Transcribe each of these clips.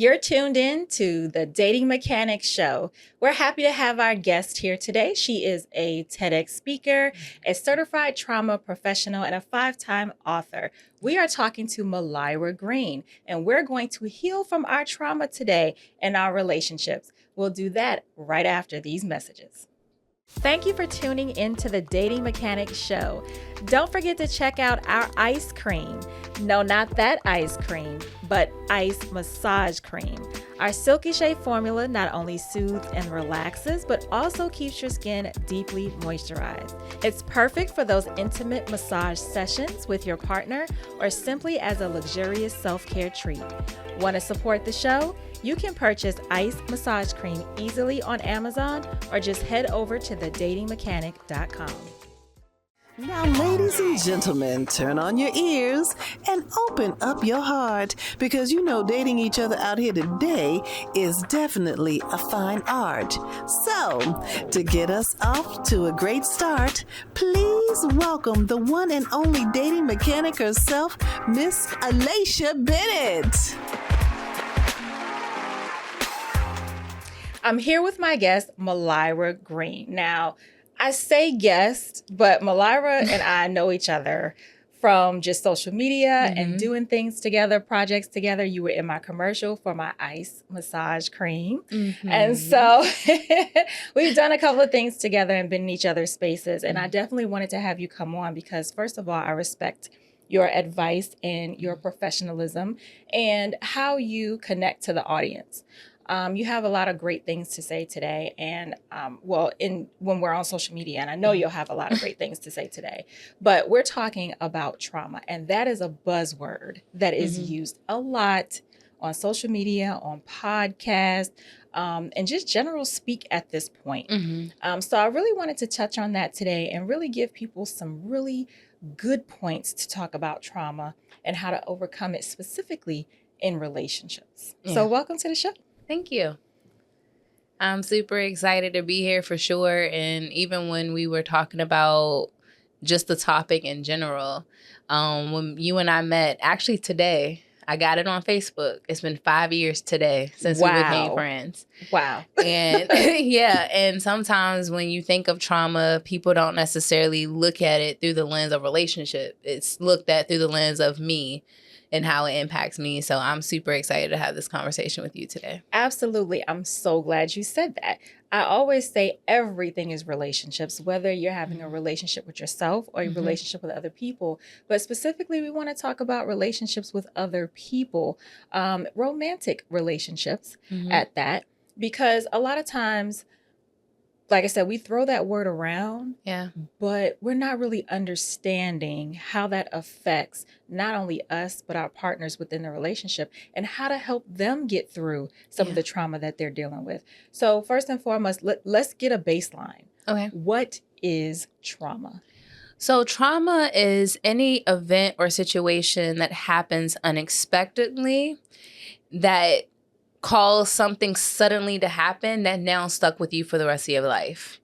You're tuned in to the Dating Mechanics Show. We're happy to have our guest here today. She is a TEDx speaker, a certified trauma professional, and a 5-time author. We are talking to Mylira Green, and we're going to heal from our trauma today in our relationships. We'll do that right after these messages. Thank you for tuning in to the Dating Mechanics Show. Don't forget to check out our ice cream. No, not that ice cream, but ice massage cream. Our Silky Shea formula not only soothes and relaxes, but also keeps your skin deeply moisturized. It's perfect for those intimate massage sessions with your partner or simply as a luxurious self-care treat. Want to support the show? You can purchase Ice Massage Cream easily on Amazon or just head over to thedatingmechanic.com. Now, ladies and gentlemen, turn on your ears and open up your heart because you know dating each other out here today is definitely a fine art. So, to get us off to a great start, please welcome the one and only dating mechanic herself, Miss Alicia Bennett. I'm here with my guest, Mylira Green. Now, I say guest, but Mylira and I know each other from just social media and doing things together, projects together. You were in my commercial for my ice massage cream. And so we've done a couple of things together and been in each other's spaces. And I definitely wanted to have you come on because, first of all, I respect your advice and your professionalism and how you connect to the audience. You have a lot of great things to say today, and when we're on social media, and I know you'll have a lot of great things to say today, but we're talking about trauma, and that is a buzzword that is used a lot on social media, on podcasts, and just general speak at this point. So I really wanted to touch on that today and really give people some really good points to talk about trauma and how to overcome it specifically in relationships. So welcome to the show. Thank you. I'm super excited to be here for sure. And even when we were talking about just the topic in general, when you and I met, actually today, I got it on Facebook. It's been 5 years today since we became friends. Wow. And and sometimes when you think of trauma, people don't necessarily look at it through the lens of relationship. It's looked at through the lens of me and how it impacts me. So I'm super excited to have this conversation with you today. Absolutely. I'm so glad you said that. I always say everything is relationships, whether you're having a relationship with yourself or a relationship with other people. But specifically, we want to talk about relationships with other people, romantic relationships at that, because a lot of times, like I said, we throw that word around, but we're not really understanding how that affects not only us, but our partners within the relationship and how to help them get through some of the trauma that they're dealing with. So first and foremost, let's get a baseline. Okay. What is trauma? So trauma is any event or situation that happens unexpectedly that cause something suddenly to happen that now stuck with you for the rest of your life.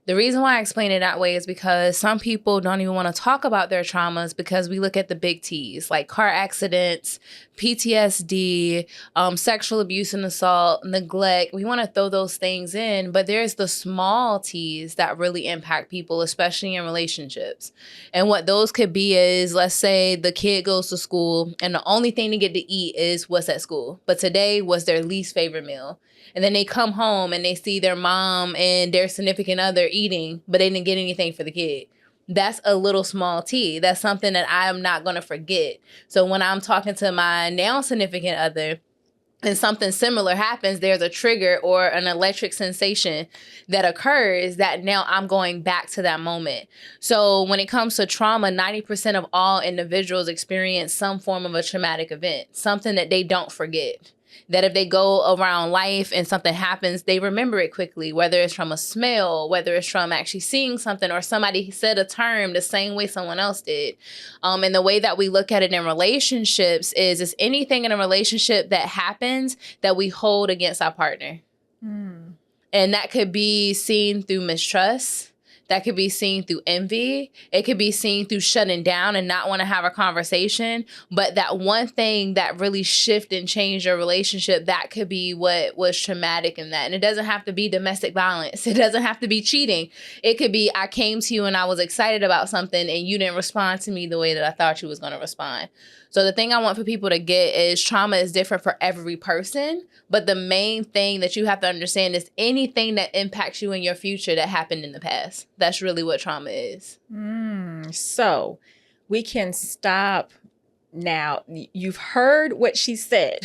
The reason why I explain it that way is because some people don't even want to talk about their traumas because we look at the big T's, like car accidents, PTSD, sexual abuse and assault, neglect. We want to throw those things in, but there's the small T's that really impact people, especially in relationships. And what those could be is, let's say the kid goes to school and the only thing they get to eat is what's at school. But today was their least favorite meal. And then they come home and they see their mom and their significant other eating, but they didn't get anything for the kid. That's a little small T. That's something that I am not going to forget. So when I'm talking to my now significant other and something similar happens, there's a trigger or an electric sensation that occurs that now I'm going back to that moment. So when it comes to trauma, 90% of all individuals experience some form of a traumatic event, something that they don't forget. That if they go around life and something happens, they remember it quickly, whether it's from a smell, whether it's from actually seeing something or somebody said a term the same way someone else did. And the way that we look at it in relationships is it's anything in a relationship that happens that we hold against our partner. And that could be seen through mistrust. That could be seen through envy. It could be seen through shutting down and not want to have a conversation. But that one thing that really shifted and changed your relationship, that could be what was traumatic in that. And it doesn't have to be domestic violence. It doesn't have to be cheating. It could be I came to you and I was excited about something and you didn't respond to me the way that I thought you was going to respond. So the thing I want for people to get is trauma is different for every person. But the main thing that you have to understand is anything that impacts you in your future that happened in the past. That's really what trauma is. So we can stop now. You've heard what she said.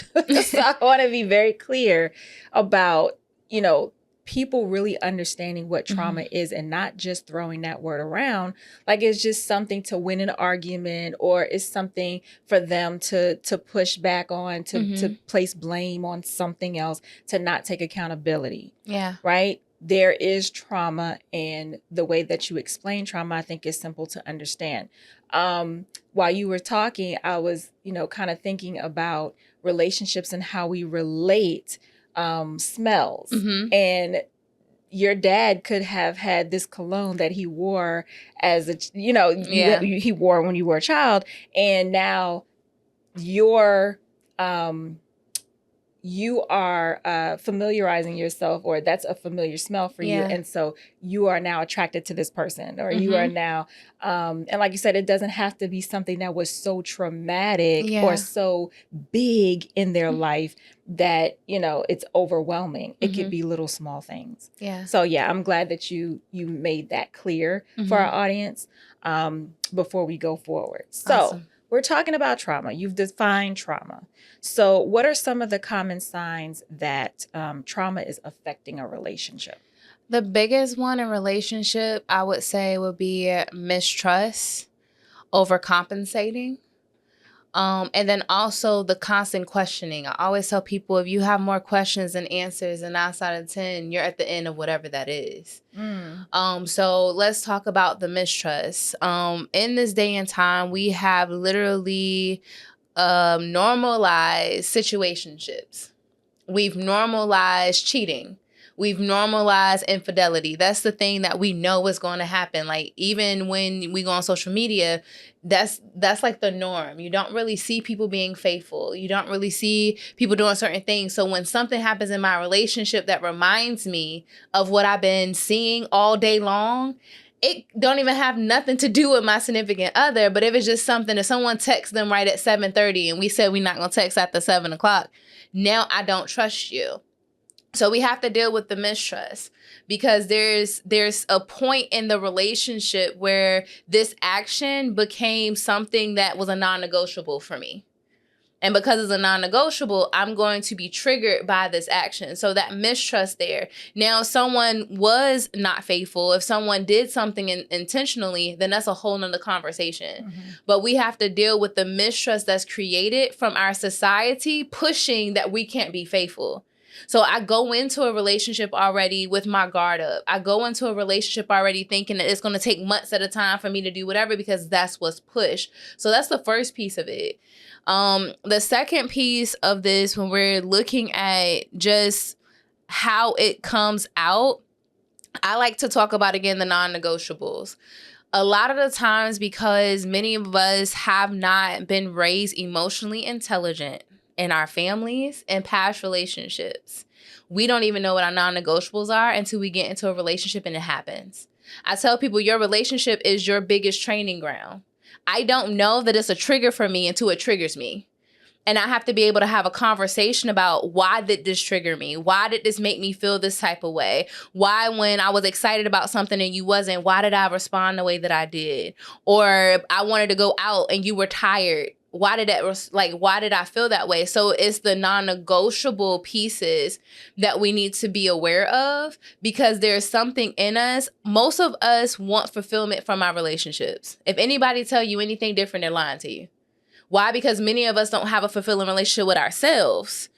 So I want to be very clear about, people really understanding what trauma is and not just throwing that word around like it's just something to win an argument or it's something for them to push back on, to place blame on something else, to not take accountability. Yeah. Right? There is trauma, and the way that you explain trauma, I think, is simple to understand. While you were talking, I was, kind of thinking about relationships and how we relate smells. And your dad could have had this cologne that he wore as he wore when you were a child, and now you are familiarizing yourself, or that's a familiar smell for you. And so you are now attracted to this person, or you are now, and like you said, it doesn't have to be something that was so traumatic or so big in their life that, it's overwhelming. It could be little small things. Yeah. So I'm glad that you made that clear for our audience before we go forward. So awesome. We're talking about trauma. You've defined trauma. So what are some of the common signs that trauma is affecting a relationship? The biggest one in relationship, I would say, would be mistrust, overcompensating, and then also the constant questioning. I always tell people, if you have more questions than answers, and 9 out of 10, you're at the end of whatever that is. So let's talk about the mistrust. In this day and time, we have literally normalized situationships. We've normalized cheating. We've normalized infidelity. That's the thing that we know is going to happen. Like, even when we go on social media, that's like the norm. You don't really see people being faithful. You don't really see people doing certain things. So when something happens in my relationship that reminds me of what I've been seeing all day long, it don't even have nothing to do with my significant other. But if it's just something, if someone texts them right at 7:30 and we said we're not going to text after 7 o'clock, now I don't trust you. So we have to deal with the mistrust, because there's a point in the relationship where this action became something that was a non-negotiable for me. And because it's a non-negotiable, I'm going to be triggered by this action. So that mistrust there. Now, if someone was not faithful, if someone did something intentionally, then that's a whole nother conversation. But we have to deal with the mistrust that's created from our society pushing that we can't be faithful. So I go into a relationship already with my guard up. I go into a relationship already thinking that it's going to take months at a time for me to do whatever, because that's what's pushed. So that's the first piece of it. The second piece of this, when we're looking at just how it comes out, I like to talk about, again, the non-negotiables. A lot of the times, because many of us have not been raised emotionally intelligent in our families and past relationships, we don't even know what our non-negotiables are until we get into a relationship and it happens. I tell people, your relationship is your biggest training ground. I don't know that it's a trigger for me until it triggers me. And I have to be able to have a conversation about, why did this trigger me? Why did this make me feel this type of way? Why, when I was excited about something and you wasn't, why did I respond the way that I did? Or I wanted to go out and you were tired. Why did I feel that way? So it's the non-negotiable pieces that we need to be aware of, because there's something in us. Most of us want fulfillment from our relationships. If anybody tell you anything different, they're lying to you. Why? Because many of us don't have a fulfilling relationship with ourselves.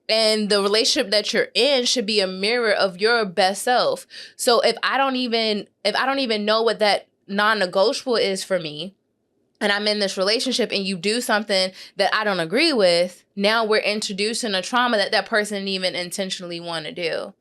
And the relationship that you're in should be a mirror of your best self. So if I don't even know what that non-negotiable is for me, and I'm in this relationship and you do something that I don't agree with, now we're introducing a trauma that person didn't even intentionally want to do.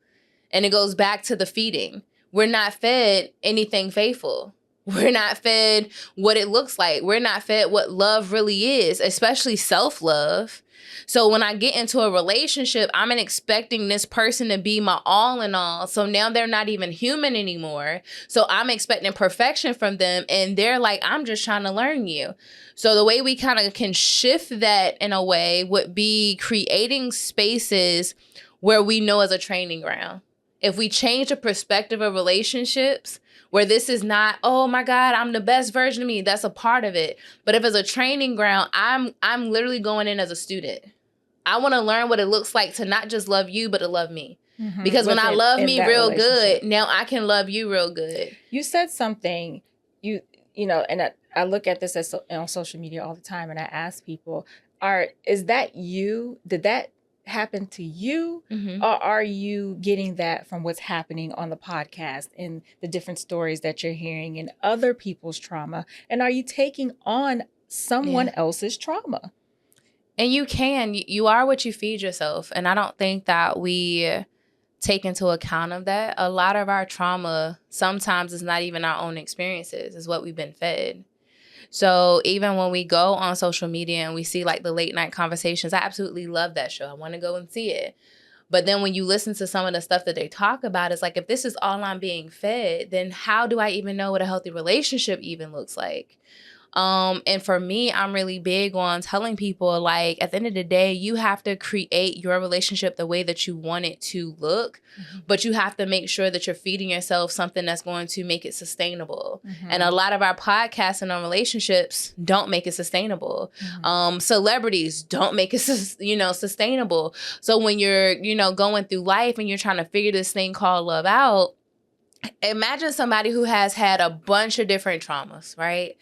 And it goes back to the feeding. we're not fed anything faithful. We're not fed what it looks like. We're not fed what love really is, especially self-love. So when I get into a relationship, I'm expecting this person to be my all in all. So now they're not even human anymore. So I'm expecting perfection from them. And they're like, I'm just trying to learn you. So the way we kind of can shift that in a way would be creating spaces where we know as a training ground. If we change the perspective of relationships, where this is not, oh my God, I'm the best version of me. That's a part of it. But if it's a training ground, I'm literally going in as a student. I want to learn what it looks like to not just love you, but to love me. Mm-hmm. Because when I love me real good, now I can love you real good. You said something, you know, and I look at this on social media all the time, and I ask people, is that you? Did that happen to you? Mm-hmm. Or are you getting that from what's happening on the podcast and the different stories that you're hearing and other people's trauma? And are you taking on someone else's trauma? And you are what you feed yourself. And I don't think that we take into account of that. A lot of our trauma sometimes is not even our own experiences, is what we've been fed. So even when we go on social media and we see like the late night conversations, I absolutely love that show. I want to go and see it. But then when you listen to some of the stuff that they talk about, it's like, if this is all I'm being fed, then how do I even know what a healthy relationship even looks like? And for me, I'm really big on telling people, like, at the end of the day, you have to create your relationship the way that you want it to look, but you have to make sure that you're feeding yourself something that's going to make it sustainable. And a lot of our podcasts and our relationships don't make it sustainable. Celebrities don't make it, sustainable. So when you're, going through life and you're trying to figure this thing called love out, imagine somebody who has had a bunch of different traumas, right?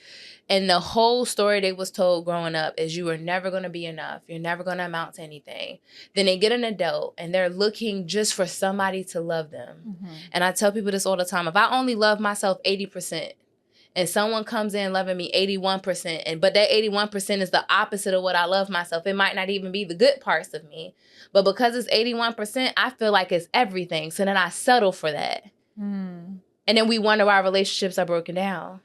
And the whole story they was told growing up is you are never going to be enough. You're never going to amount to anything. Then they get an adult and they're looking just for somebody to love them. And I tell people this all the time. If I only love myself 80% and someone comes in loving me 81%, but that 81% is the opposite of what I love myself, it might not even be the good parts of me. But because it's 81%, I feel like it's everything. So then I settle for that. And then we wonder why our relationships are broken down.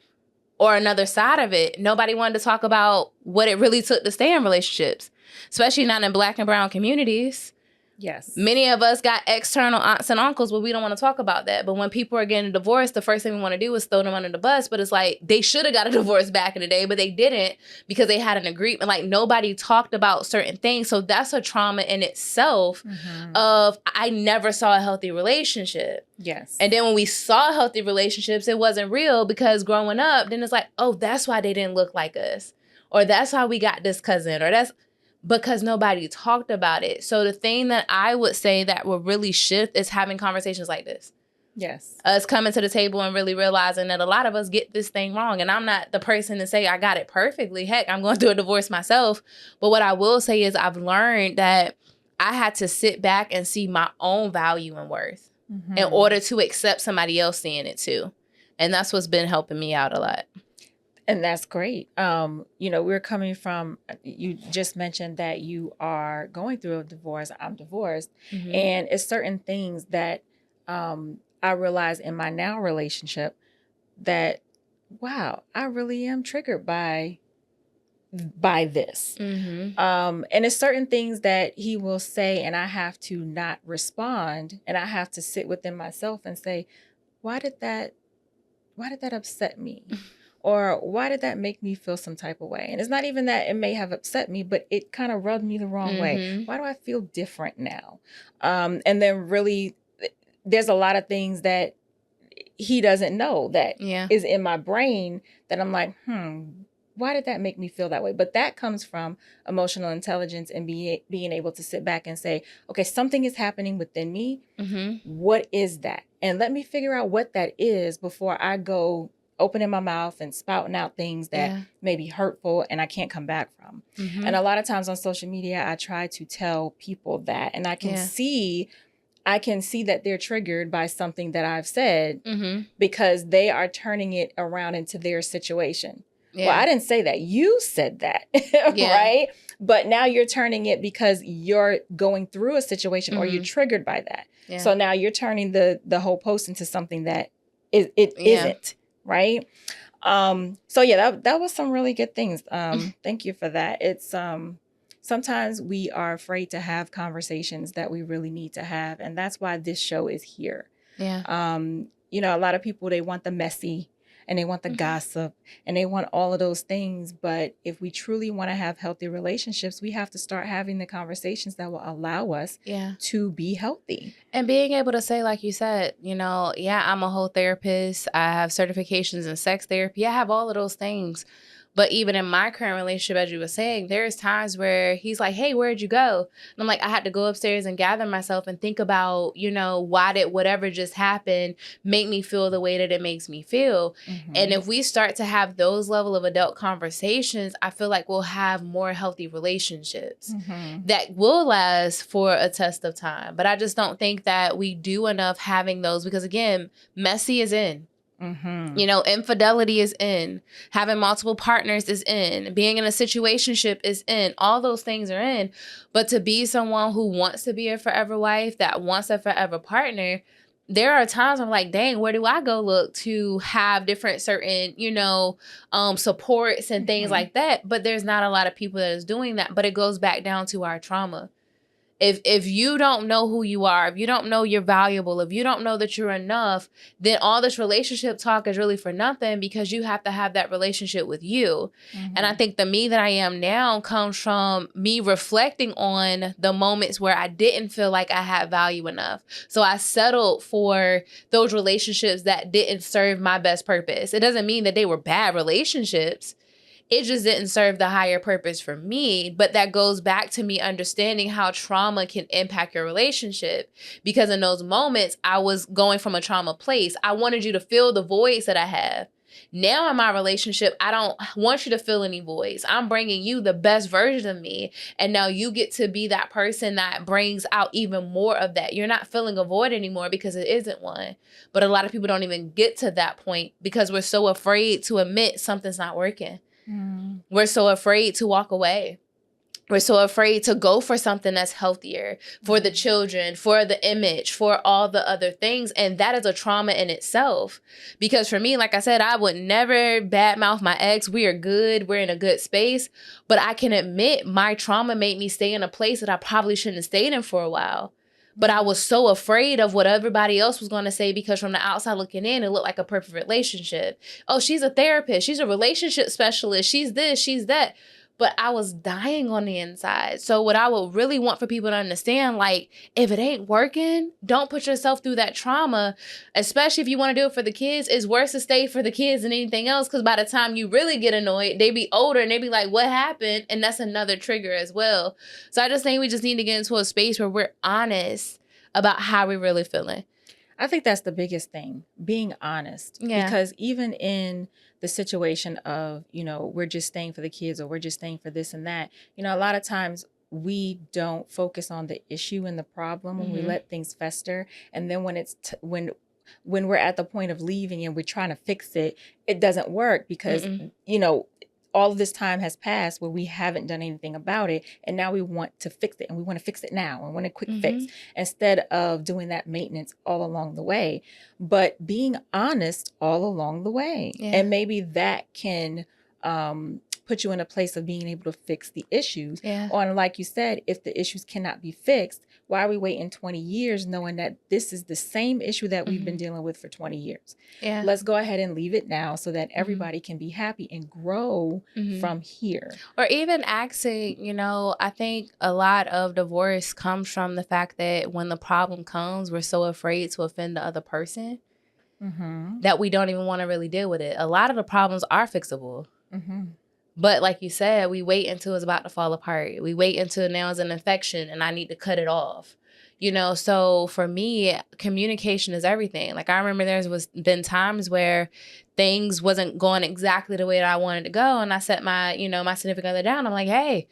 Or another side of it, nobody wanted to talk about what it really took to stay in relationships, especially not in Black and brown communities. Yes. Many of us got external aunts and uncles, but we don't want to talk about that. But when people are getting divorced, the first thing we want to do is throw them under the bus. But it's like, they should have got a divorce back in the day, but they didn't because they had an agreement. Like, nobody talked about certain things. So that's a trauma in itself of, I never saw a healthy relationship. Yes. And then when we saw healthy relationships, it wasn't real because growing up, then it's like, oh, that's why they didn't look like us. Or that's why we got this cousin. Or that's because nobody talked about it. So the thing that I would say that will really shift is having conversations like this. Yes. Us coming to the table and really realizing that a lot of us get this thing wrong. And I'm not the person to say I got it perfectly. Heck, I'm going through a divorce myself. But what I will say is I've learned that I had to sit back and see my own value and worth in order to accept somebody else seeing it too. And that's what's been helping me out a lot. And that's great. We're coming from, you just mentioned that you are going through a divorce. I'm divorced. And it's certain things that I realize in my now relationship that, wow, I really am triggered by this. And it's certain things that he will say and I have to not respond. And I have to sit within myself and say, why did that upset me? Or why did that make me feel some type of way? And it's not even that it may have upset me, but it kind of rubbed me the wrong way. Why do I feel different now? And then really, there's a lot of things that he doesn't know that is in my brain that I'm like, why did that make me feel that way? But that comes from emotional intelligence and being able to sit back and say, okay, something is happening within me. What is that? And let me figure out what that is before I go opening my mouth and spouting out things that may be hurtful and I can't come back from. And a lot of times on social media, I try to tell people that, and I can see that they're triggered by something that I've said because they are turning it around into their situation. Well, I didn't say that. You said that, right? But now you're turning it because you're going through a situation or you're triggered by that. Yeah. So now you're turning the whole post into something that it Yeah. isn't, right? So yeah, that was some really good things. Thank you for that. It's sometimes we are afraid to have conversations that we really need to have, and that's why this show is here. Yeah. A lot of people, they want the messy and they want the gossip and they want all of those things. But if we truly want to have healthy relationships, we have to start having the conversations that will allow us to be healthy. And being able to say, like you said, I'm a whole therapist. I have certifications in sex therapy. I have all of those things. But even in my current relationship, as you were saying, there's times where he's like, hey, where'd you go? And I'm like, I had to go upstairs and gather myself and think about, why did whatever just happened make me feel the way that it makes me feel? And if we start to have those level of adult conversations, I feel like we'll have more healthy relationships that will last for a test of time. But I just don't think that we do enough having those because, again, messy is in. Infidelity is in. Having multiple partners is in. Being in a situationship is in. All those things are in. But to be someone who wants to be a forever wife, that wants a forever partner, there are times I'm like, dang, where do I go look to have different certain, supports and things like that? But there's not a lot of people that is doing that. But it goes back down to our trauma. If you don't know who you are, if you don't know you're valuable, if you don't know that you're enough, then all this relationship talk is really for nothing because you have to have that relationship with you. And I think the me that I am now comes from me reflecting on the moments where I didn't feel like I had value enough. So I settled for those relationships that didn't serve my best purpose. It doesn't mean that they were bad relationships. It just didn't serve the higher purpose for me. But that goes back to me understanding how trauma can impact your relationship. Because in those moments, I was going from a trauma place. I wanted you to fill the voids that I have. Now in my relationship, I don't want you to fill any voids. I'm bringing you the best version of me. And now you get to be that person that brings out even more of that. You're not filling a void anymore because it isn't one. But a lot of people don't even get to that point because we're so afraid to admit something's not working. We're so afraid to walk away. We're so afraid to go for something that's healthier for the children, for the image, for all the other things. And that is a trauma in itself. Because for me, like I said, I would never badmouth my ex. We are good. We're in a good space. But I can admit my trauma made me stay in a place that I probably shouldn't have stayed in for a while. But I was so afraid of what everybody else was going to say because from the outside looking in, it looked like a perfect relationship. Oh, she's a therapist. She's a relationship specialist. She's this, she's that. But I was dying on the inside. So what I would really want for people to understand, like, if it ain't working, don't put yourself through that trauma, especially if you want to do it for the kids. It's worse to stay for the kids than anything else because by the time you really get annoyed, they be older and they be like, what happened? And that's another trigger as well. So I just think we just need to get into a space where we're honest about how we're really feeling. I think that's the biggest thing, being honest. Yeah. Because even in the situation of, we're just staying for the kids or we're just staying for this and that, a lot of times we don't focus on the issue and the problem when we let things fester. And then when it's when we're at the point of leaving and we're trying to fix it, it doesn't work because, all of this time has passed where we haven't done anything about it. And now we want to fix it and we want to fix it now and want a quick fix instead of doing that maintenance all along the way. But being honest all along the way. Yeah. And maybe that can put you in a place of being able to fix the issues. Yeah. Or like you said, if the issues cannot be fixed, why are we waiting 20 years knowing that this is the same issue that we've been dealing with for 20 years? Yeah. Let's go ahead and leave it now so that everybody can be happy and grow from here. Or even asking, I think a lot of divorce comes from the fact that when the problem comes, we're so afraid to offend the other person that we don't even want to really deal with it. A lot of the problems are fixable. But like you said, we wait until it's about to fall apart. We wait until now it's an infection and I need to cut it off. So for me, communication is everything. Like I remember been times where things wasn't going exactly the way that I wanted to go. And I set my, my significant other down. I'm like, hey,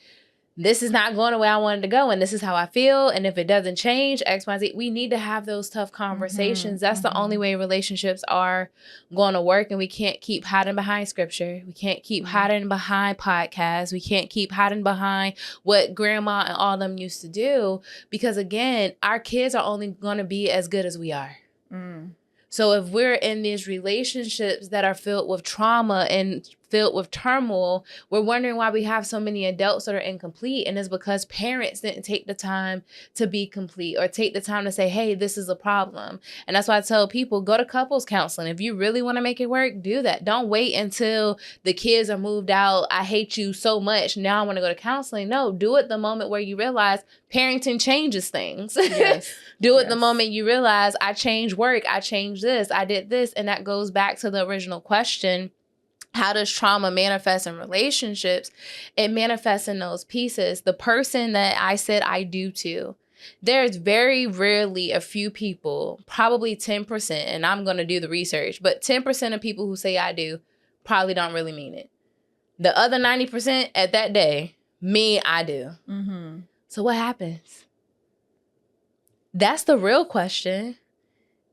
this is not going the way I wanted to go, and this is how I feel. And if it doesn't change, X, Y, Z, we need to have those tough conversations. That's the only way relationships are going to work. And we can't keep hiding behind scripture. We can't keep hiding behind podcasts. We can't keep hiding behind what grandma and all them used to do. Because again, our kids are only going to be as good as we are. So if we're in these relationships that are filled with trauma and filled with turmoil, we're wondering why we have so many adults that are incomplete. And it's because parents didn't take the time to be complete or take the time to say, hey, this is a problem. And that's why I tell people, go to couples counseling. If you really want to make it work, do that. Don't wait until the kids are moved out. I hate you so much. Now I want to go to counseling. No, do it the moment where you realize parenting changes things. Yes. Do it the moment you realize I changed work, I changed this, I did this. And that goes back to the original question. How does trauma manifest in relationships? It manifests in those pieces. The person that I said I do to, there's very rarely a few people, probably 10%, and I'm going to do the research, but 10% of people who say I do probably don't really mean it. The other 90% at that day mean I do. So what happens? That's the real question.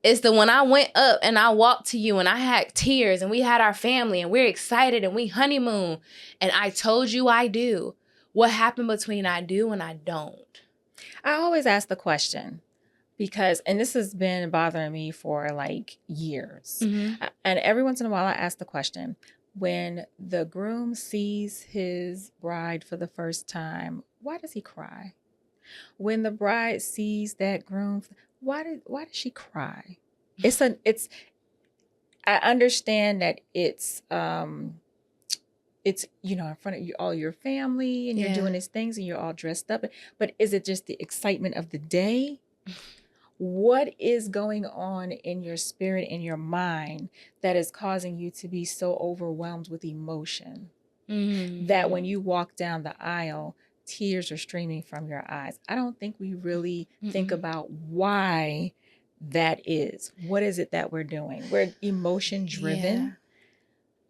It's the when I went up and I walked to you and I had tears and we had our family and we're excited and we honeymoon and I told you I do. What happened between I do and I don't? I always ask the question because, and this has been bothering me for like years. And every once in a while I ask the question, when the groom sees his bride for the first time, why does he cry? When the bride sees that groom, why does she cry? I understand that it's in front of you, all your family, and you're doing these things and you're all dressed up, but is it just the excitement of the day? What is going on in your spirit, in your mind, that is causing you to be so overwhelmed with emotion that when you walk down the aisle, tears are streaming from your eyes? I don't think we really think about why that is. What is it that we're doing? We're emotion driven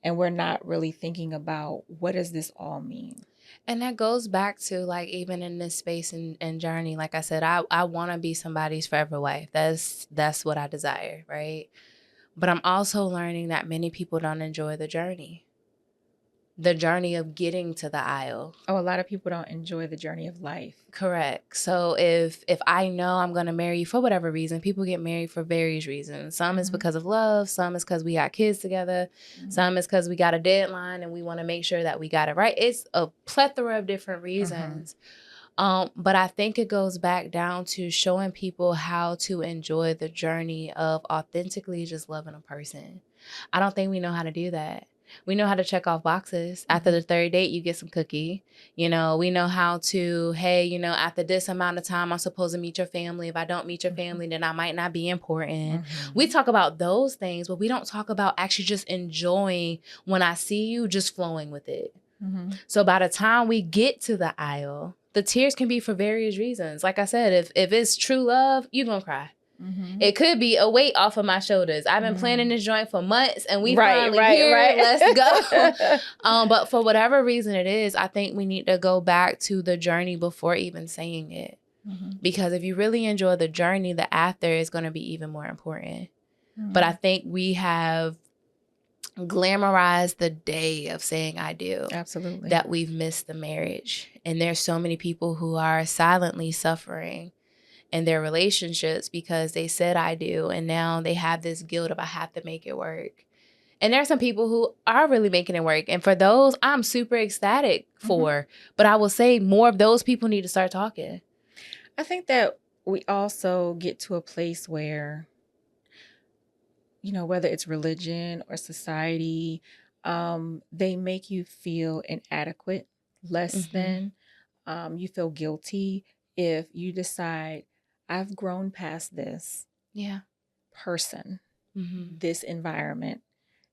and we're not really thinking about what does this all mean? And that goes back to like even in this space and journey, like I said, I want to be somebody's forever wife. That's what I desire, right? But I'm also learning that many people don't enjoy the journey of getting to the aisle. Oh, a lot of people don't enjoy the journey of life. Correct. So if I know I'm going to marry you for whatever reason, people get married for various reasons. Some is because of love. Some is because we got kids together. Some is because we got a deadline and we want to make sure that we got it right. It's a plethora of different reasons. But I think it goes back down to showing people how to enjoy the journey of authentically just loving a person. I don't think we know how to do that. We know how to check off boxes. After the third date, you get some cookie. We know how to, hey, after this amount of time, I'm supposed to meet your family. If I don't meet your family, then I might not be important. We talk about those things, but we don't talk about actually just enjoying when I see you, just flowing with it. So by the time we get to the aisle, the tears can be for various reasons. Like I said, if it's true love, you're going to cry. It could be a weight off of my shoulders. I've been planning this joint for months and we finally here. Let's go. But for whatever reason it is, I think we need to go back to the journey before even saying it. Because if you really enjoy the journey, the after is going to be even more important. But I think we have glamorized the day of saying I do. Absolutely. That we've missed the marriage. And there's so many people who are silently suffering in their relationships because they said I do, and now they have this guilt of I have to make it work. And there are some people who are really making it work, and for those, I'm super ecstatic for. But I will say more of those people need to start talking. I think that we also get to a place where, whether it's religion or society, they make you feel inadequate, less than. You feel guilty if you decide, I've grown past this person, this environment,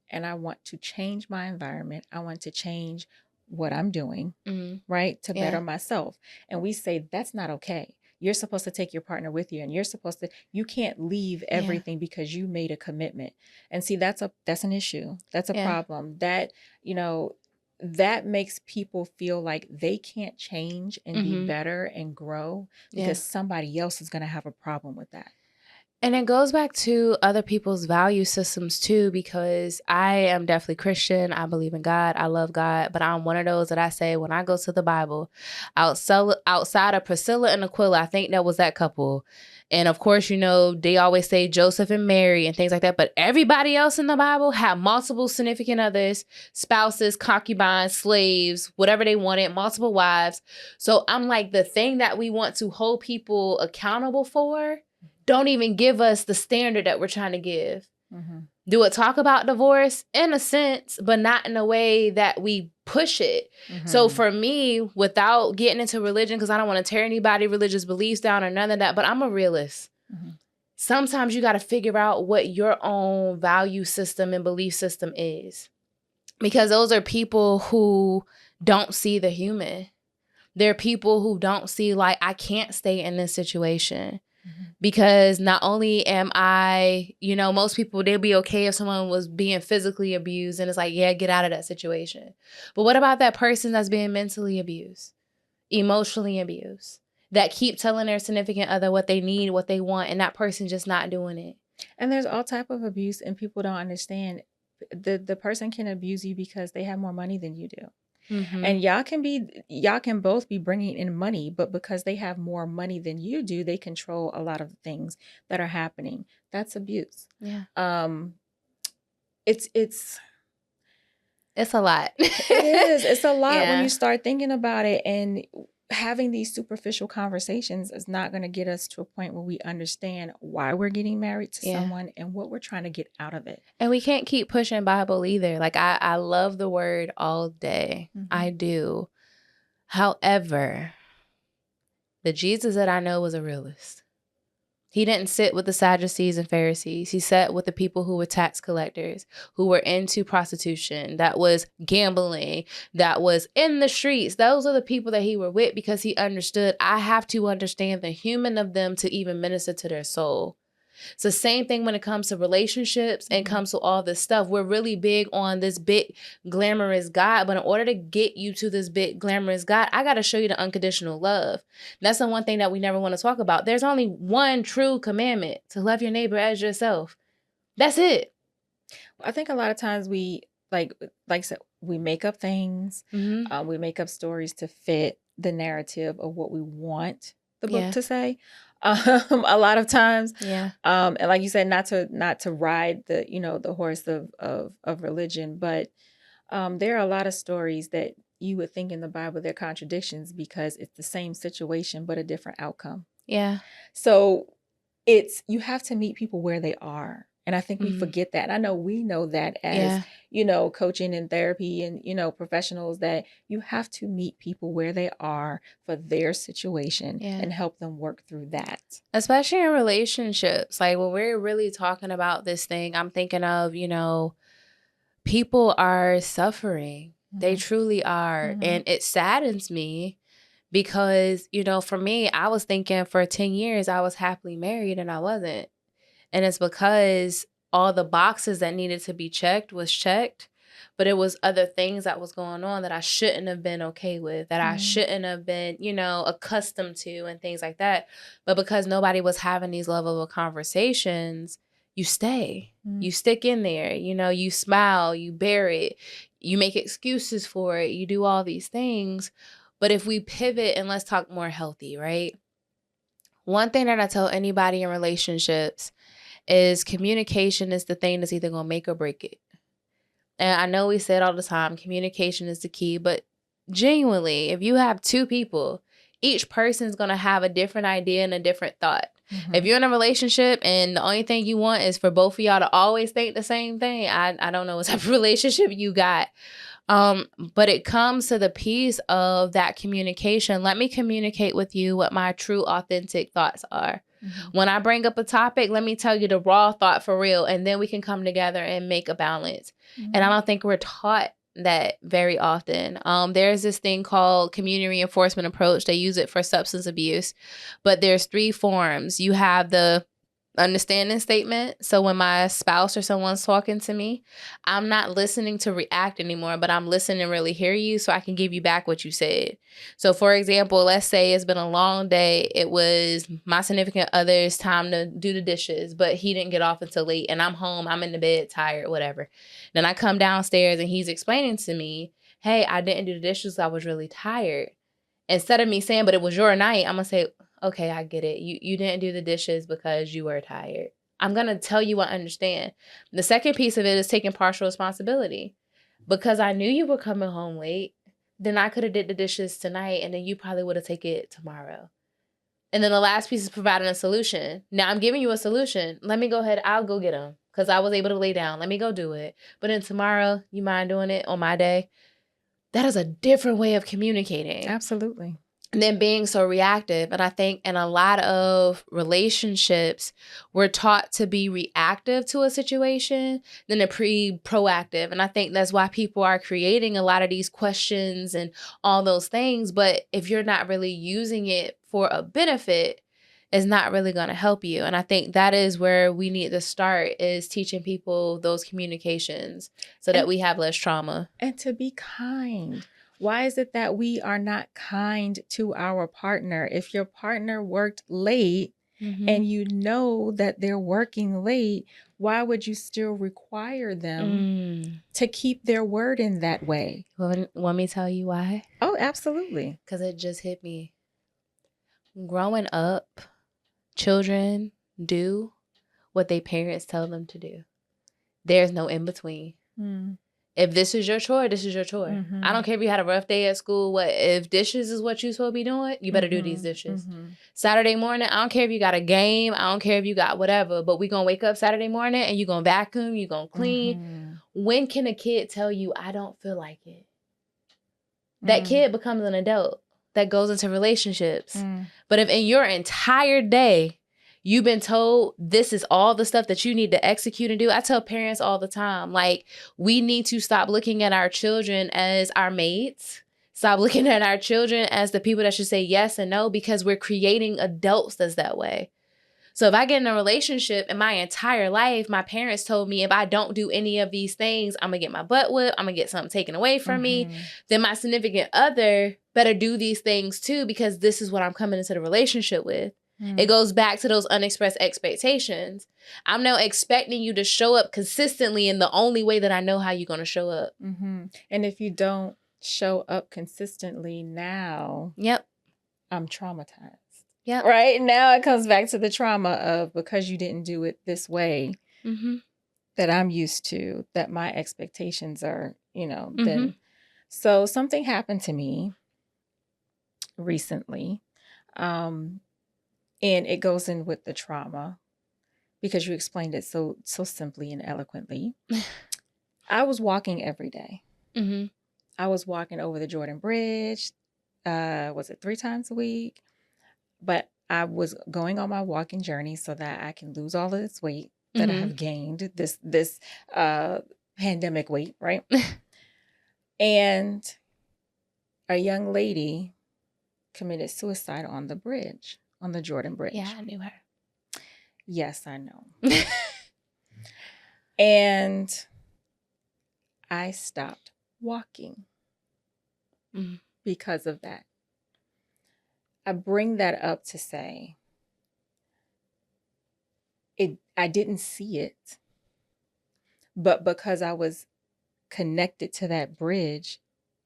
and I want to change my environment. I want to change what I'm doing, right, to better myself. And we say, that's not okay. You're supposed to take your partner with you, and you can't leave everything because you made a commitment. And see, that's an issue. That's a problem that, that makes people feel like they can't change and be Mhm. better and grow Yeah. because somebody else is going to have a problem with that. And it goes back to other people's value systems too, because I am definitely Christian. I believe in God. I love God. But I'm one of those that I say when I go to the Bible, outside of Priscilla and Aquila, I think that was that couple. And of course, you know, they always say Joseph and Mary and things like that. But everybody else in the Bible had multiple significant others, spouses, concubines, slaves, whatever they wanted, multiple wives. So I'm like, the thing that we want to hold people accountable for don't even give us the standard that we're trying to give. Mm-hmm. Do it talk about divorce? In a sense, but not in a way that we push it. Mm-hmm. So for me, without getting into religion, because I don't want to tear anybody's religious beliefs down or none of that, but I'm a realist. Mm-hmm. Sometimes you got to figure out what your own value system and belief system is. Because those are people who don't see the human. They're people who don't see, like, I can't stay in this situation. Mm-hmm. Because not only am I, you know, most people, they'll be okay if someone was being physically abused and it's like, yeah, get out of that situation. But what about that person that's being mentally abused, emotionally abused, that keep telling their significant other what they need, what they want, and that person just not doing it? And there's all type of abuse, and people don't understand. The person can abuse you because they have more money than you do. Mm-hmm. And y'all can both be bringing in money, but because they have more money than you do, they control a lot of things that are happening. That's abuse. Yeah. It's a lot. It is. It's a lot when you start thinking about it, and having these superficial conversations is not going to get us to a point where we understand why we're getting married to someone and what we're trying to get out of it. And we can't keep pushing Bible either. Like, I love the word all day. Mm-hmm. I do. However, the Jesus that I know was a realist. He didn't sit with the Sadducees and Pharisees. He sat with the people who were tax collectors, who were into prostitution, that was gambling, that was in the streets. Those are the people that he were with, because he understood, I have to understand the human of them to even minister to their soul. It's the same thing when it comes to relationships and comes to all this stuff. We're really big on this big glamorous God, but in order to get you to this big glamorous God, I got to show you the unconditional love. That's the one thing that we never want to talk about. There's only one true commandment: to love your neighbor as yourself. That's it. I think a lot of times we, like I said, we make up things. Mm-hmm. We make up stories to fit the narrative of what we want the book to say. A lot of times, and like you said, not to ride the horse of religion, but there are a lot of stories that you would think in the Bible they're contradictions because it's the same situation but a different outcome. Yeah. So you have to meet people where they are. And I think we forget that. And I know we know that as, coaching and therapy and, professionals, that you have to meet people where they are for their situation and help them work through that. Especially in relationships. Like, when we're really talking about this thing, I'm thinking of, people are suffering. Mm-hmm. They truly are. Mm-hmm. And it saddens me because, for me, I was thinking for 10 years I was happily married and I wasn't. And it's because all the boxes that needed to be checked was checked, but it was other things that was going on that I shouldn't have been okay with, that I shouldn't have been, accustomed to and things like that. But because nobody was having these level of conversations, you stay. You stick in there. You smile, you bear it, you make excuses for it, you do all these things. But if we pivot and let's talk more healthy, right? One thing that I tell anybody in relationships is communication is the thing that's either going to make or break it. And I know we say it all the time, communication is the key, but genuinely, if you have two people, each person's going to have a different idea and a different thought. Mm-hmm. If you're in a relationship and the only thing you want is for both of y'all to always think the same thing, I don't know what type of relationship you got. But it comes to the piece of that communication. Let me communicate with you what my true, authentic thoughts are. Mm-hmm. When I bring up a topic, let me tell you the raw thought for real, and then we can come together and make a balance. Mm-hmm. And I don't think we're taught that very often. There's this thing called community reinforcement approach. They use it for substance abuse, but there's 3 forms. You have the understanding statement. So when my spouse or someone's talking to me, I'm not listening to react anymore, but I'm listening to really hear you so I can give you back what you said. So for example, let's say it's been a long day. It was my significant other's time to do the dishes, but he didn't get off until late and I'm home, I'm in the bed, tired, whatever. Then I come downstairs and he's explaining to me, hey, I didn't do the dishes. I was really tired. Instead of me saying, but it was your night, I'm going to say, okay, I get it. You didn't do the dishes because you were tired. I'm going to tell you I understand. The second piece of it is taking partial responsibility. Because I knew you were coming home late, then I could have did the dishes tonight and then you probably would have taken it tomorrow. And then the last piece is providing a solution. Now I'm giving you a solution. Let me go ahead. I'll go get them because I was able to lay down. Let me go do it. But then tomorrow, you mind doing it on my day? That is a different way of communicating. Absolutely. And then being so reactive. And I think in a lot of relationships, we're taught to be reactive to a situation than to proactive. And I think that's why people are creating a lot of these questions and all those things. But if you're not really using it for a benefit, it's not really going to help you. And I think that is where we need to start, is teaching people those communications so that we have less trauma. And to be kind. Why is it that we are not kind to our partner? If your partner worked late and you know that they're working late, why would you still require them to keep their word in that way? Want me to tell you why? Oh, absolutely. Because it just hit me. Growing up, children do what their parents tell them to do. There's no in between. If this is your chore, this is your chore. I don't care if you had a rough day at school. If dishes is what you're supposed to be doing, you better do these dishes. Saturday morning, I don't care if you got a game. I don't care if you got whatever. But we going to wake up Saturday morning and you're going to vacuum. You're going to clean. When can a kid tell you, I don't feel like it? That kid becomes an adult that goes into relationships. But if in your entire day, you've been told this is all the stuff that you need to execute and do. I tell parents all the time, like, we need to stop looking at our children as our mates. Stop looking at our children as the people that should say yes and no, because we're creating adults that's that way. So if I get in a relationship and my entire life, my parents told me if I don't do any of these things, I'm going to get my butt whipped, I'm going to get something taken away from me, then my significant other better do these things too, because this is what I'm coming into the relationship with. It goes back to those unexpressed expectations. I'm now expecting you to show up consistently in the only way that I know how you're going to show up. And if you don't show up consistently now, I'm traumatized. Right? Now it comes back to the trauma of, because you didn't do it this way that I'm used to, that my expectations are, then. So something happened to me recently. And it goes in with the trauma because you explained it so simply and eloquently. I was walking every day. I was walking over the Jordan Bridge. Was it 3 times a week? But I was going on my walking journey so that I can lose all of this weight that I have gained, this pandemic weight, right? And a young lady committed suicide on the bridge. On the Jordan Bridge. Yeah, I knew her. Yes, I know. And I stopped walking because of that. I bring that up to say I didn't see it, but because I was connected to that bridge,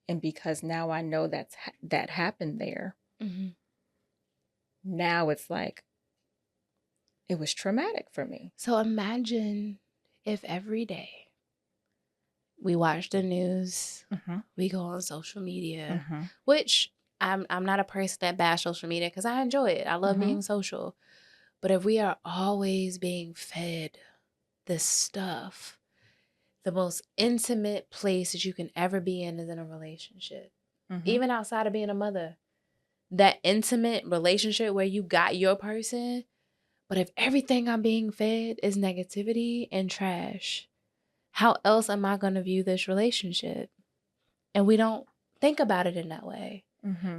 and because now I know that happened there. Now it's like, it was traumatic for me. So imagine if every day we watch the news, we go on social media, which I'm not a person that bash social media because I enjoy it. I love being social. But if we are always being fed this stuff, the most intimate place that you can ever be in is in a relationship. Even outside of being a mother. That intimate relationship where you got your person, but if everything I'm being fed is negativity and trash, how else am I going to view this relationship? And we don't think about it in that way.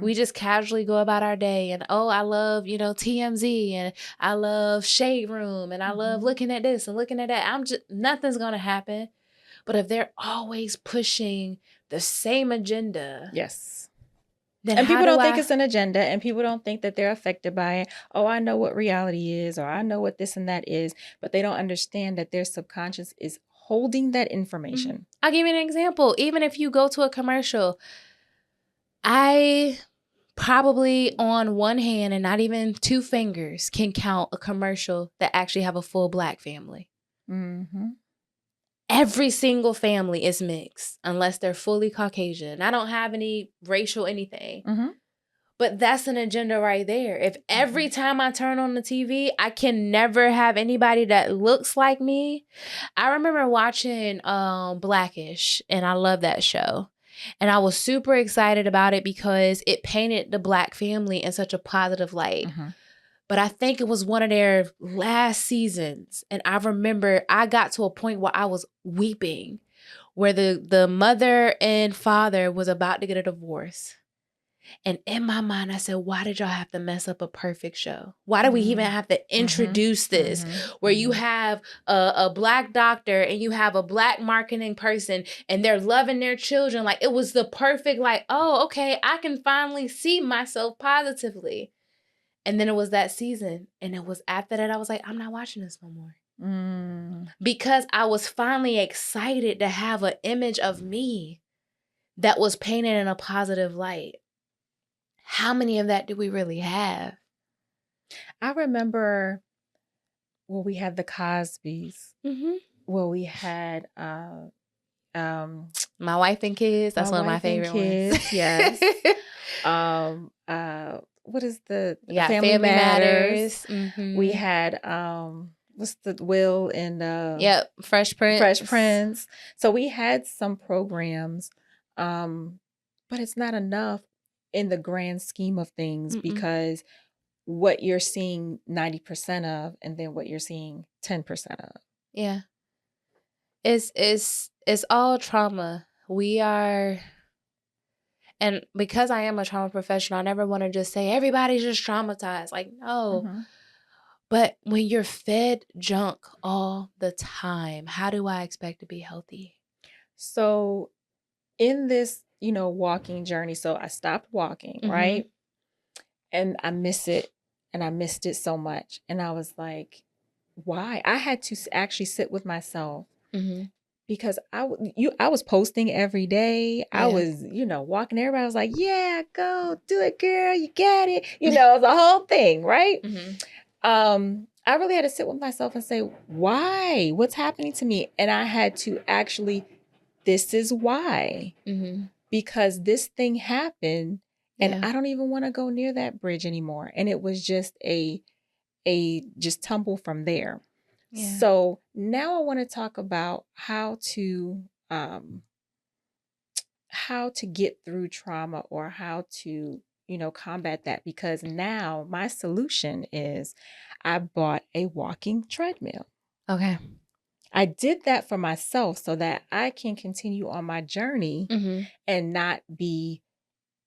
We just casually go about our day and, oh, I love, TMZ, and I love Shade Room, and I love looking at this and looking at that. Nothing's going to happen. But if they're always pushing the same agenda. Yes. Then and people don't think it's an agenda, and people don't think that they're affected by it. Oh, I know what reality is, or I know what this and that is, but they don't understand that their subconscious is holding that information. I'll give you an example. Even if you go to a commercial, I probably on one hand and not even two fingers can count a commercial that actually have a full Black family. Every single family is mixed unless they're fully Caucasian. I don't have any racial anything. But that's an agenda right there. If every time I turn on the TV, I can never have anybody that looks like me. I remember watching Blackish, and I love that show. And I was super excited about it because it painted the Black family in such a positive light. But I think it was one of their last seasons. And I remember I got to a point where I was weeping, where the mother and father was about to get a divorce. And in my mind, I said, why did y'all have to mess up a perfect show? Why do we even have to introduce this where you have a Black doctor and you have a Black marketing person and they're loving their children? Like, it was the perfect, like, oh, okay, I can finally see myself positively. And then it was that season. And it was after that, I was like, I'm not watching this no more. Because I was finally excited to have an image of me that was painted in a positive light. How many of that do we really have? I remember, we had the Cosbys. We had My Wife and Kids. That's one of my favorite ones. Yes. What is the Family Matters? We had what's the Will and Fresh Prince. So we had some programs, but it's not enough in the grand scheme of things because what you're seeing 90% of, and then what you're seeing 10% of. Yeah. It's all trauma. We are, and because I am a trauma professional, I never want to just say everybody's just traumatized. Like, no. But when you're fed junk all the time, how do I expect to be healthy? So in this, walking journey, so I stopped walking, right? And I miss it, and I missed it so much. And I was like, why? I had to actually sit with myself because I was posting every day. I was, walking. Everybody was like, yeah, go do it, girl. You got it. It was a whole thing, right? I really had to sit with myself and say, why? What's happening to me? And I had to actually, this is why. Because this thing happened, and I don't even want to go near that bridge anymore. And it was just a just tumble from there. So now I want to talk about how to get through trauma, or how to, combat that. Because now my solution is I bought a walking treadmill. Okay. I did that for myself so that I can continue on my journey and not be,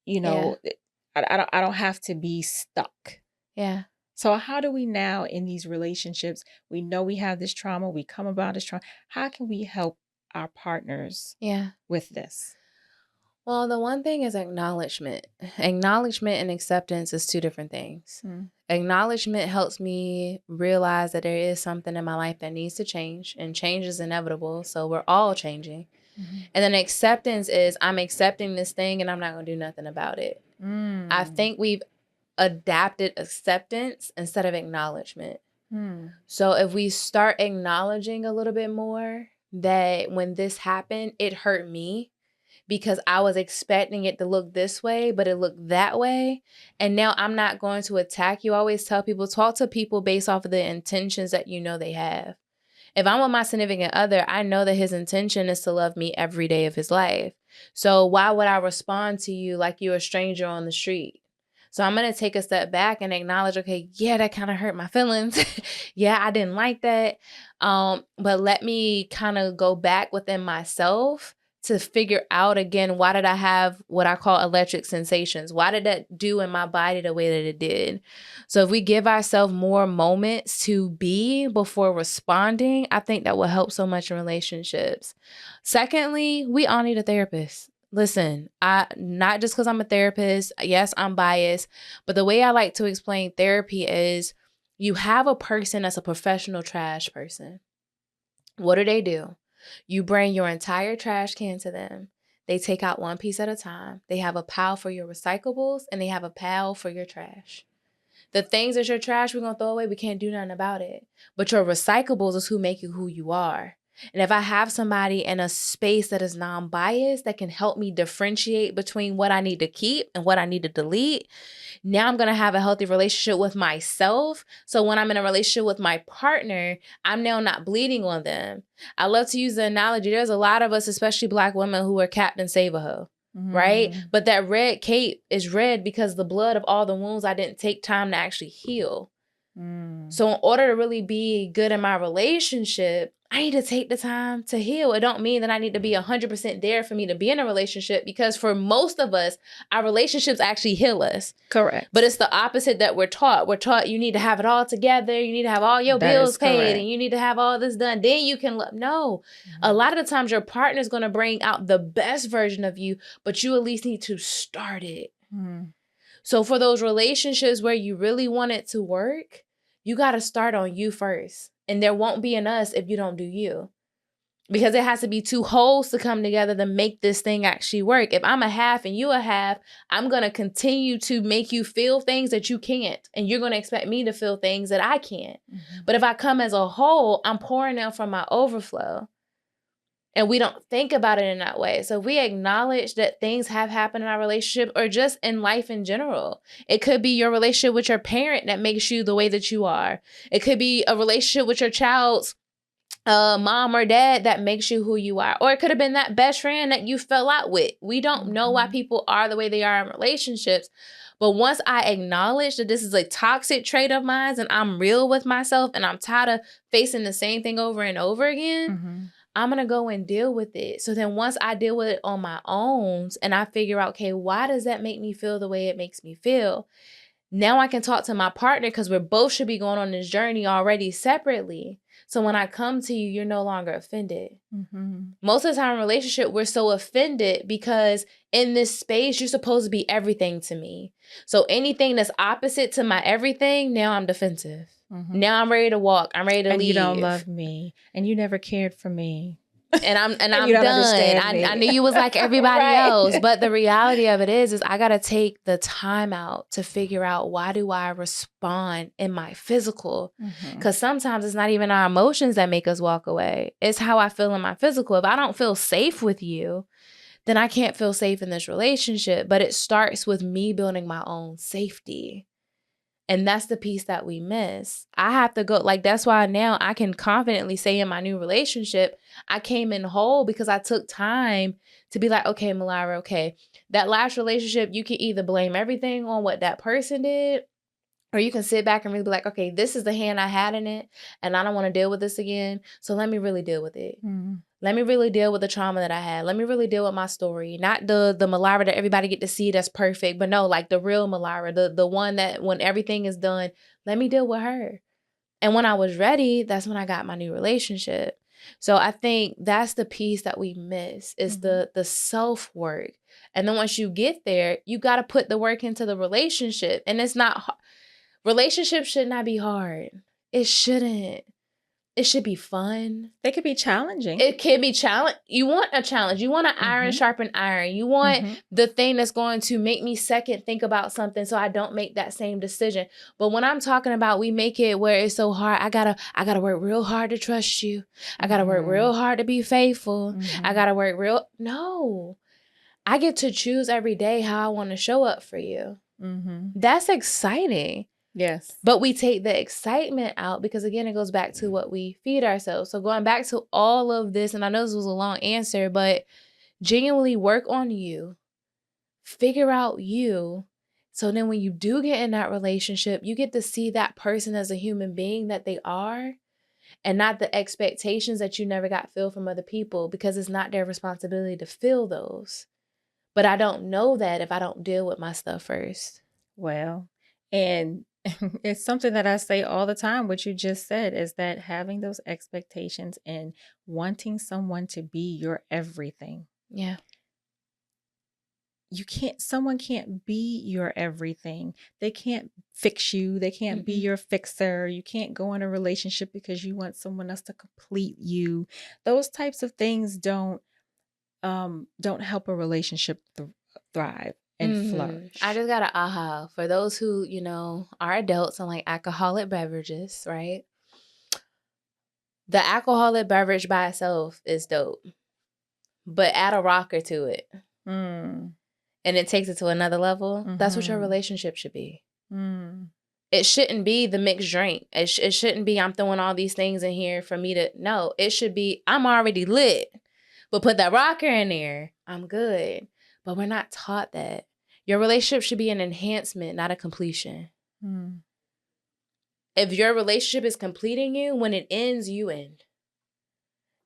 I don't have to be stuck. Yeah. So how do we now in these relationships, we know we have this trauma, we come about this trauma. How can we help our partners with this? Well, the one thing is acknowledgement. Acknowledgement and acceptance is two different things. Acknowledgement helps me realize that there is something in my life that needs to change, and change is inevitable. So we're all changing. And then acceptance is I'm accepting this thing and I'm not going to do nothing about it. I think we've adapted acceptance instead of acknowledgement. So if we start acknowledging a little bit more that when this happened, it hurt me, because I was expecting it to look this way, but it looked that way. And now I'm not going to attack you. I always tell people, talk to people based off of the intentions that they have. If I'm with my significant other, I know that his intention is to love me every day of his life. So why would I respond to you like you're a stranger on the street? So I'm going to take a step back and acknowledge, okay, yeah, that kind of hurt my feelings. Yeah, I didn't like that. But let me kind of go back within myself to figure out again, why did I have what I call electric sensations? Why did that do in my body the way that it did? So if we give ourselves more moments to be before responding, I think that will help so much in relationships. Secondly, we all need a therapist. Listen, not just because I'm a therapist, yes, I'm biased, but the way I like to explain therapy is you have a person that's a professional trash person. What do? You bring your entire trash can to them. They take out one piece at a time. They have a pile for your recyclables and they have a pile for your trash. The things that your trash we're going to throw away, we can't do nothing about it. But your recyclables is who make you who you are. And if I have somebody in a space that is non-biased that can help me differentiate between what I need to keep and what I need to delete, now I'm going to have a healthy relationship with myself. So when I'm in a relationship with my partner, I'm now not bleeding on them. I love to use the analogy. There's a lot of us, especially Black women, who are Captain Save-A-Ho. Right? But that red cape is red because the blood of all the wounds I didn't take time to actually heal. So in order to really be good in my relationship, I need to take the time to heal. It don't mean that I need to be 100% there for me to be in a relationship, because for most of us, our relationships actually heal us. Correct. But it's the opposite that we're taught. We're taught you need to have it all together. You need to have all your bills paid and you need to have all this done. Then you can love. No. A lot of the times your partner is going to bring out the best version of you, but you at least need to start it. So for those relationships where you really want it to work, you got to start on you first. And there won't be an us if you don't do you. Because it has to be two wholes to come together to make this thing actually work. If I'm a half and you a half, I'm going to continue to make you feel things that you can't. And you're going to expect me to feel things that I can't. But if I come as a whole, I'm pouring out from my overflow. And we don't think about it in that way. So if we acknowledge that things have happened in our relationship or just in life in general. It could be your relationship with your parent that makes you the way that you are. It could be a relationship with your child's mom or dad that makes you who you are. Or it could have been that best friend that you fell out with. We don't know why people are the way they are in relationships. But once I acknowledge that this is a toxic trait of mine and I'm real with myself and I'm tired of facing the same thing over and over again, I'm going to go and deal with it. So then once I deal with it on my own and I figure out, okay, why does that make me feel the way it makes me feel? Now I can talk to my partner because we both should be going on this journey already separately. So when I come to you, you're no longer offended. Most of the time in a relationship, we're so offended because in this space, you're supposed to be everything to me. So anything that's opposite to my everything, now I'm defensive. Now I'm ready to walk. I'm ready to leave. You don't love me. And you never cared for me. And I'm done. I knew you was like everybody else. But the reality of it is I got to take the time out to figure out, why do I respond in my physical? Because sometimes it's not even our emotions that make us walk away. It's how I feel in my physical. If I don't feel safe with you, then I can't feel safe in this relationship. But it starts with me building my own safety. And that's the piece that we miss. I have to go, like, that's why now I can confidently say in my new relationship, I came in whole because I took time to be like, okay, Mylira, okay, that last relationship, you can either blame everything on what that person did, or you can sit back and really be like, okay, this is the hand I had in it, and I don't want to deal with this again. So let me really deal with it. Let me really deal with the trauma that I had. Let me really deal with my story. Not the Mylira that everybody get to see that's perfect, but no, like the real Mylira, the one that when everything is done, let me deal with her. And when I was ready, that's when I got my new relationship. So I think that's the piece that we miss is the self-work. And then once you get there, you got to put the work into the relationship. And it's not, relationships should not be hard. It shouldn't. It should be fun. They could be challenging. It can be challenge. You want a challenge. You want an iron sharpen iron. You want the thing that's going to make me second think about something so I don't make that same decision. But when I'm talking about we make it where it's so hard, I gotta work real hard to trust you. I gotta work real hard to be faithful. I gotta work no. I get to choose every day how I want to show up for you. That's exciting. Yes. But we take the excitement out because, again, it goes back to what we feed ourselves. So going back to all of this, and I know this was a long answer, but genuinely work on you. Figure out you. So then when you do get in that relationship, you get to see that person as a human being that they are. and not the expectations that you never got filled from other people, because it's not their responsibility to fill those. But I don't know that if I don't deal with my stuff first. Well, and it's something that I say all the time, what you just said, is that having those expectations and wanting someone to be your everything. Yeah. Someone can't be your everything. They can't fix you. They can't be your fixer. You can't go in a relationship because you want someone else to complete you. Those types of things don't help a relationship thrive and flourish. I just got an aha for those who, are adults and like alcoholic beverages, right? The alcoholic beverage by itself is dope, but add a rocker to it. And it takes it to another level. That's what your relationship should be. It shouldn't be the mixed drink. It shouldn't be I'm throwing all these things in here for me to... No, it should be I'm already lit, but put that rocker in there. I'm good. But we're not taught that. Your relationship should be an enhancement, not a completion. If your relationship is completing you, when it ends, you end.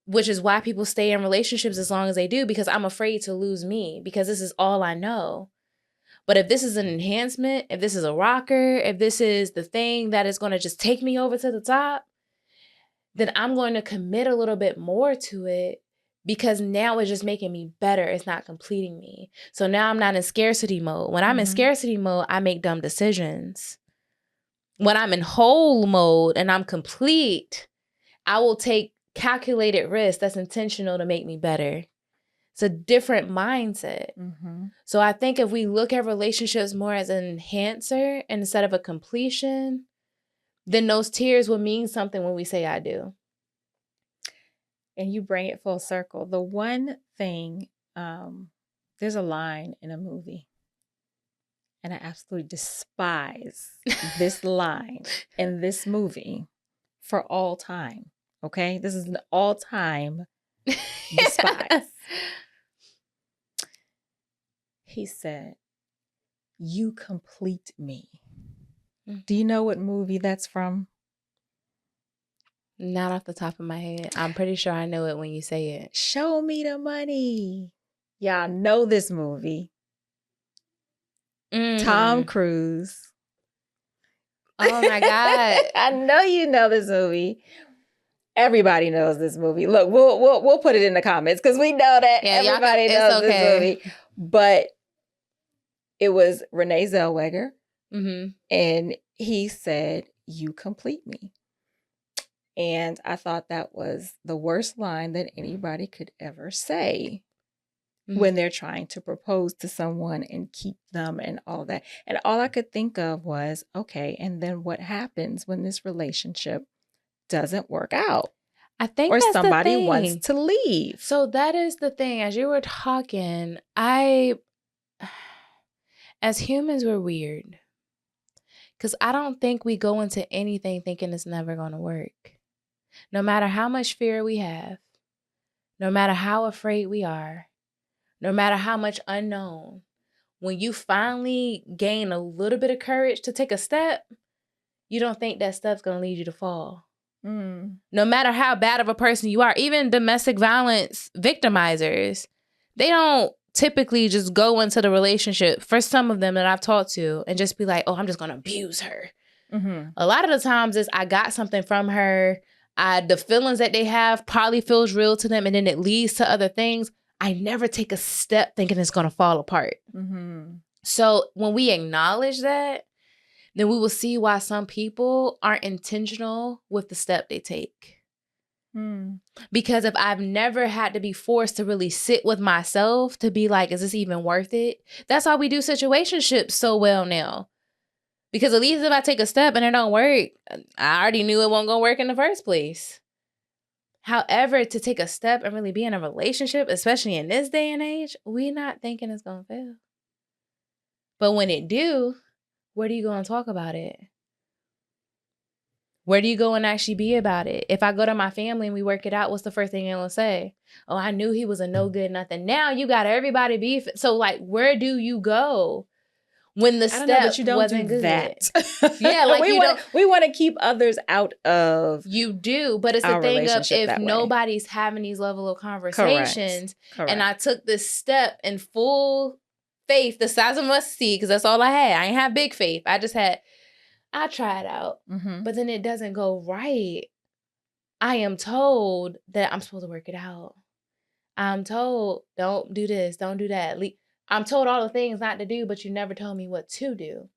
Which is why people stay in relationships as long as they do, because I'm afraid to lose me, because this is all I know. But if this is an enhancement, if this is a rocker, if this is the thing that is going to just take me over to the top, then I'm going to commit a little bit more to it, because now it's just making me better. It's not completing me. So now I'm not in scarcity mode. When I'm in scarcity mode, I make dumb decisions. When I'm in whole mode and I'm complete, I will take calculated risk that's intentional to make me better. It's a different mindset. So I think if we look at relationships more as an enhancer instead of a completion, then those tears will mean something when we say I do. And you bring it full circle. The one thing, there's a line in a movie, and I absolutely despise this line in this movie for all time. Okay? This is an all-time despise. He said, "You complete me." Do you know what movie that's from? Not off the top of my head. I'm pretty sure I know it when you say it. Show Me the Money. Y'all know this movie. Tom Cruise. Oh my God. I know you know this movie. Everybody knows this movie. Look, we'll put it in the comments because we know that everybody knows this movie. But it was Renee Zellweger, and he said, "You complete me." And I thought that was the worst line that anybody could ever say when they're trying to propose to someone and keep them and all that. And all I could think of was, okay, and then what happens when this relationship doesn't work out? I think or that's somebody the thing. wants to leave. So that is the thing. As you were talking, as humans, we're weird. Because I don't think we go into anything thinking it's never going to work. No matter how much fear we have, no matter how afraid we are, no matter how much unknown, when you finally gain a little bit of courage to take a step, you don't think that step's going to lead you to fall. No matter how bad of a person you are, even domestic violence victimizers, they don't typically just go into the relationship, for some of them that I've talked to, and just be like, oh, I'm just going to abuse her. A lot of the times is I got something from her. The feelings that they have probably feels real to them, and then it leads to other things. I never take a step thinking it's going to fall apart. So when we acknowledge that, then we will see why some people aren't intentional with the step they take. Because if I've never had to be forced to really sit with myself to be like, is this even worth it? That's why we do situationships so well now. Because at least if I take a step and it don't work, I already knew it wasn't going to work in the first place. However, to take a step and really be in a relationship, especially in this day and age, we're not thinking it's going to fail. But when it do, where do you go and talk about it? Where do you go and actually be about it? If I go to my family and we work it out, what's the first thing they'll say? Oh, I knew he was a no good nothing. Now you got everybody beef. So like, where do you go? when the I don't know that step you don't wasn't do good. that. Yeah, like we want to keep others out of you do, but it's the our thing of relationship if that way. nobody's having these level of conversations, Correct. and I took this step in full faith, the size of mustard seed, because that's all I had. I ain't have big faith. I try it out, but then it doesn't go right. I am told that I'm supposed to work it out. I'm told, don't do this, don't do that. I'm told all the things not to do, but you never told me what to do.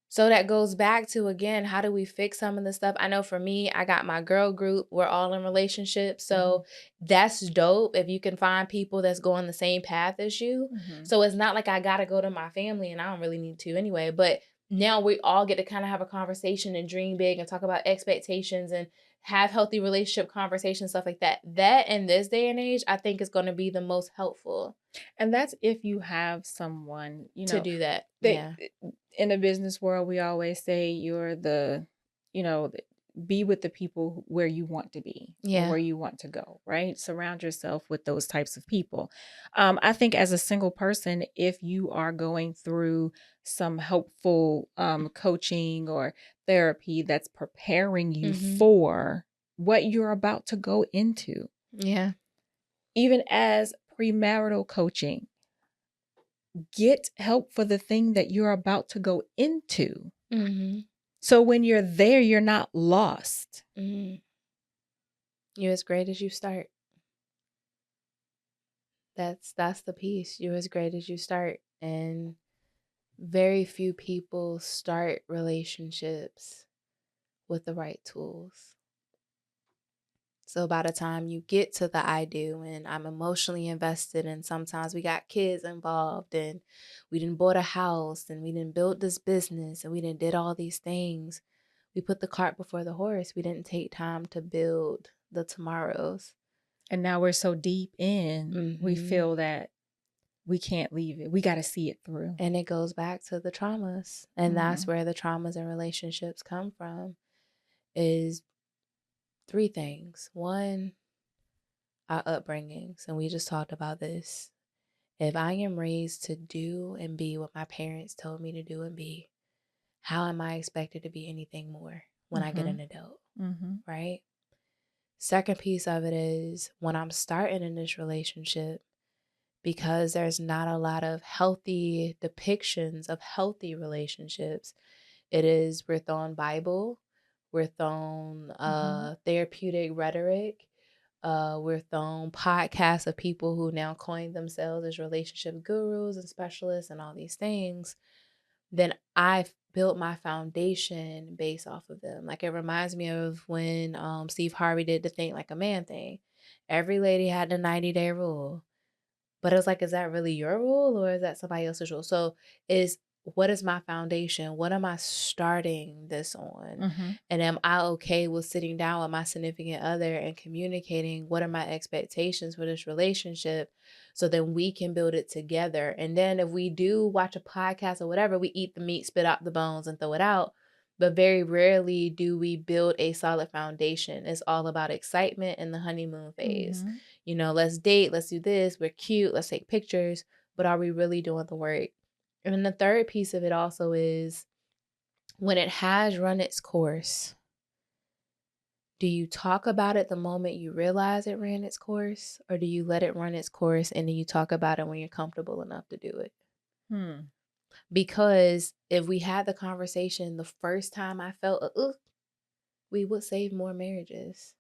So that goes back to, again, how do we fix some of the stuff? I know for me, I got my girl group. We're all in relationships. So that's dope if you can find people that's going the same path as you. So it's not like I got to go to my family, and I don't really need to anyway. But now we all get to kind of have a conversation and dream big and talk about expectations and have healthy relationship conversations, stuff like that. That in this day and age, I think is going to be the most helpful. And that's if you have someone, to do that. In the business world, we always say you're be with the people where you want to be, or where you want to go, right? Surround yourself with those types of people. I think as a single person, if you are going through some helpful coaching or therapy that's preparing you for what you're about to go into. Yeah. Even as premarital coaching, get help for the thing that you're about to go into. So when you're there, you're not lost. You're as great as you start. That's the piece. You're as great as you start. And very few people start relationships with the right tools. So by the time you get to the I do, and I'm emotionally invested, and sometimes we got kids involved, and we didn't bought a house, and we didn't build this business, and we didn't did all these things. We put the cart before the horse. We didn't take time to build the tomorrows. And now we're so deep in, we feel that we can't leave it. We got to see it through. And it goes back to the traumas. And that's where the traumas in relationships come from, is 3 things. 1, our upbringings. And we just talked about this. If I am raised to do and be what my parents told me to do and be, how am I expected to be anything more when I get an adult? Right? Second piece of it is, when I'm starting in this relationship, because there's not a lot of healthy depictions of healthy relationships, we're throwing Bible, we're throwing therapeutic rhetoric, we're throwing podcasts of people who now coin themselves as relationship gurus and specialists and all these things. Then I've built my foundation based off of them. Like, it reminds me of when Steve Harvey did the Think Like a Man thing. Every lady had the 90-day rule. But it was like, is that really your rule, or is that somebody else's rule? So what is my foundation? What am I starting this on? And am I okay with sitting down with my significant other and communicating what are my expectations for this relationship, so then we can build it together? And then if we do watch a podcast or whatever, we eat the meat, spit out the bones, and throw it out. But very rarely do we build a solid foundation. It's all about excitement in the honeymoon phase. Let's date, let's do this, we're cute, let's take pictures. But are we really doing the work? And then the third piece of it also is, when it has run its course, do you talk about it the moment you realize it ran its course? Or do you let it run its course and then you talk about it when you're comfortable enough to do it? Because if we had the conversation the first time I felt we would save more marriages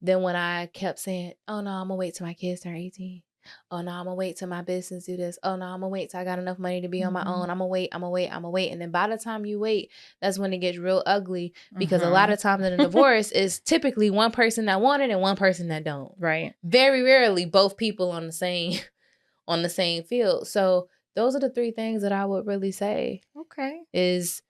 than when I kept saying, oh no, I'm gonna wait till my kids turn 18. Oh no, I'm gonna wait till my business do this. Oh no, I'm gonna wait till I got enough money to be on my own. I'm gonna wait. And then by the time you wait, that's when it gets real ugly, because a lot of times in a divorce is typically one person that want it and one person that don't. Right. Very rarely both people on the same field. So those are the 3 things that I would really say. Okay. Is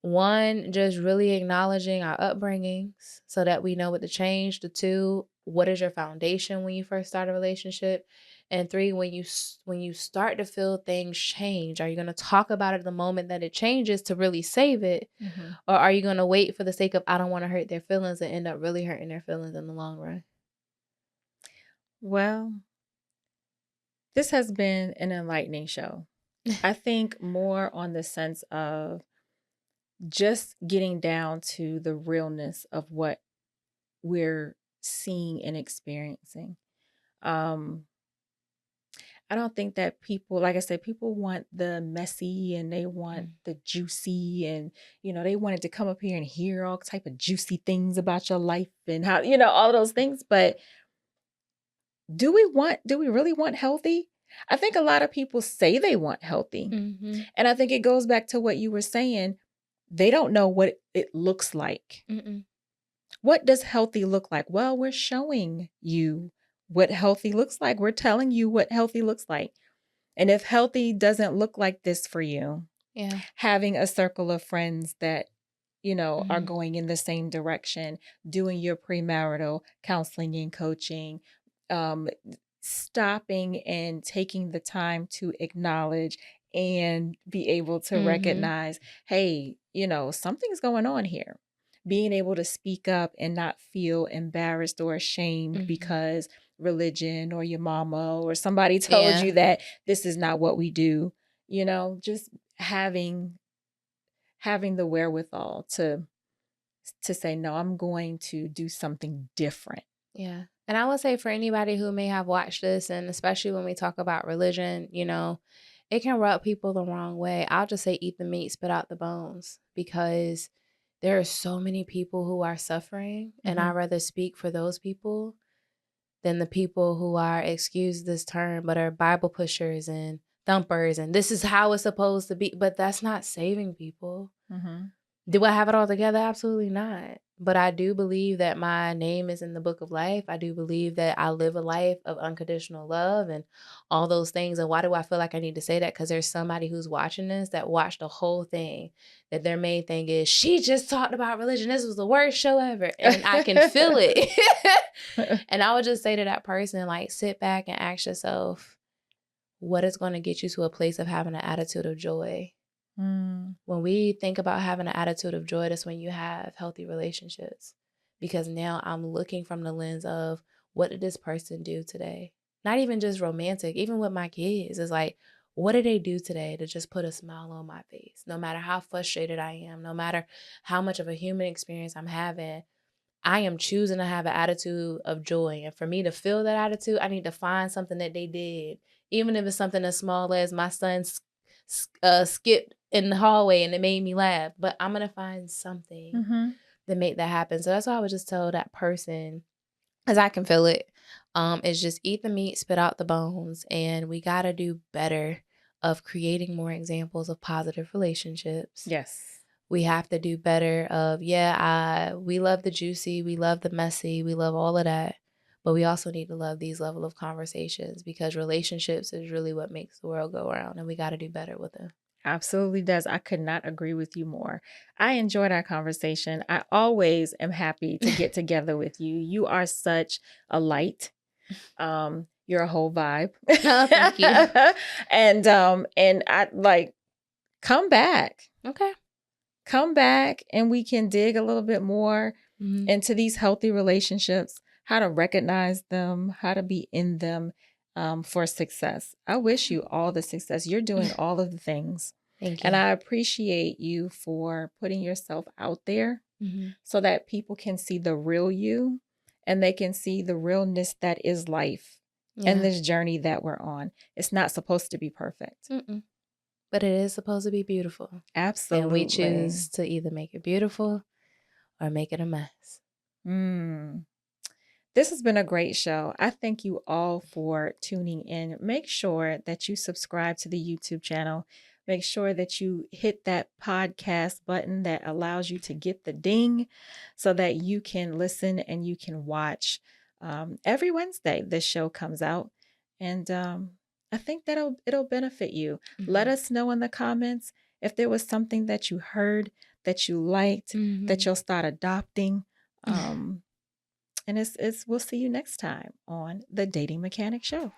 1, just really acknowledging our upbringings so that we know what to change. 2, what is your foundation when you first start a relationship? And 3, when you start to feel things change, are you going to talk about it the moment that it changes to really save it? Or are you going to wait for the sake of, I don't want to hurt their feelings, and end up really hurting their feelings in the long run? Well, this has been an enlightening show. I think more on the sense of just getting down to the realness of what we're seeing and experiencing. Um, I don't think that people, like I said, people want the messy and they want the juicy and, they wanted to come up here and hear all type of juicy things about your life and how, all those things. But do we really want healthy? I think a lot of people say they want healthy. Mm-hmm. And I think it goes back to what you were saying. They don't know what it looks like. Mm-mm. What does healthy look like? Well, we're showing you what healthy looks like. We're telling you what healthy looks like. And if healthy doesn't look like this for you, Yeah. having a circle of friends that, Mm-hmm. are going in the same direction, doing your premarital counseling and coaching, stopping and taking the time to acknowledge and be able to Mm-hmm. recognize, hey, something's going on here. Being able to speak up and not feel embarrassed or ashamed because religion or your mama or somebody told you that this is not what we do, just having the wherewithal to say, no, I'm going to do something different. Yeah. And I would say for anybody who may have watched this, and especially when we talk about religion, it can rub people the wrong way. I'll just say eat the meat, spit out the bones, because there are so many people who are suffering, and I'd rather speak for those people than the people who are, excuse this term, but are Bible pushers and thumpers, and this is how it's supposed to be. But that's not saving people. Do I have it all together? Absolutely not. But I do believe that my name is in the book of life. I do believe that I live a life of unconditional love and all those things. And why do I feel like I need to say that? Because there's somebody who's watching this that watched the whole thing, that their main thing is, she just talked about religion. This was the worst show ever. And I can feel it. And I would just say to that person, like, sit back and ask yourself, what is going to get you to a place of having an attitude of joy? When we think about having an attitude of joy, that's when you have healthy relationships. Because now I'm looking from the lens of, what did this person do today? Not even just romantic, even with my kids. It's like, what did they do today to just put a smile on my face? No matter how frustrated I am, no matter how much of a human experience I'm having, I am choosing to have an attitude of joy. And for me to feel that attitude, I need to find something that they did. Even if it's something as small as my son skipped in the hallway and it made me laugh. But I'm going to find something that make that happen. So that's why I would just tell that person, because I can feel it, is just eat the meat, spit out the bones. And we got to do better of creating more examples of positive relationships. Yes. We have to do better of, we love the juicy, we love the messy, we love all of that. But we also need to love these level of conversations, because relationships is really what makes the world go around, and we got to do better with them. Absolutely does. I could not agree with you more. I enjoyed our conversation. I always am happy to get together with you. You are such a light. You're a whole vibe. Oh, thank you. And I like, come back. Okay. Come back and we can dig a little bit more into these healthy relationships, how to recognize them, how to be in them for success. I wish you all the success. You're doing all of the things. Thank you. And I appreciate you for putting yourself out there so that people can see the real you and they can see the realness that is life and this journey that we're on. It's not supposed to be perfect. But it is supposed to be beautiful. Absolutely. And we choose to either make it beautiful or make it a mess. This has been a great show. I thank you all for tuning in. Make sure that you subscribe to the YouTube channel. Make sure that you hit that podcast button that allows you to get the ding so that you can listen and you can watch. Every Wednesday, this show comes out. And I think that it'll benefit you. Let us know in the comments if there was something that you heard that you liked, that you'll start adopting. And we'll see you next time on the Dating Mechanic Show.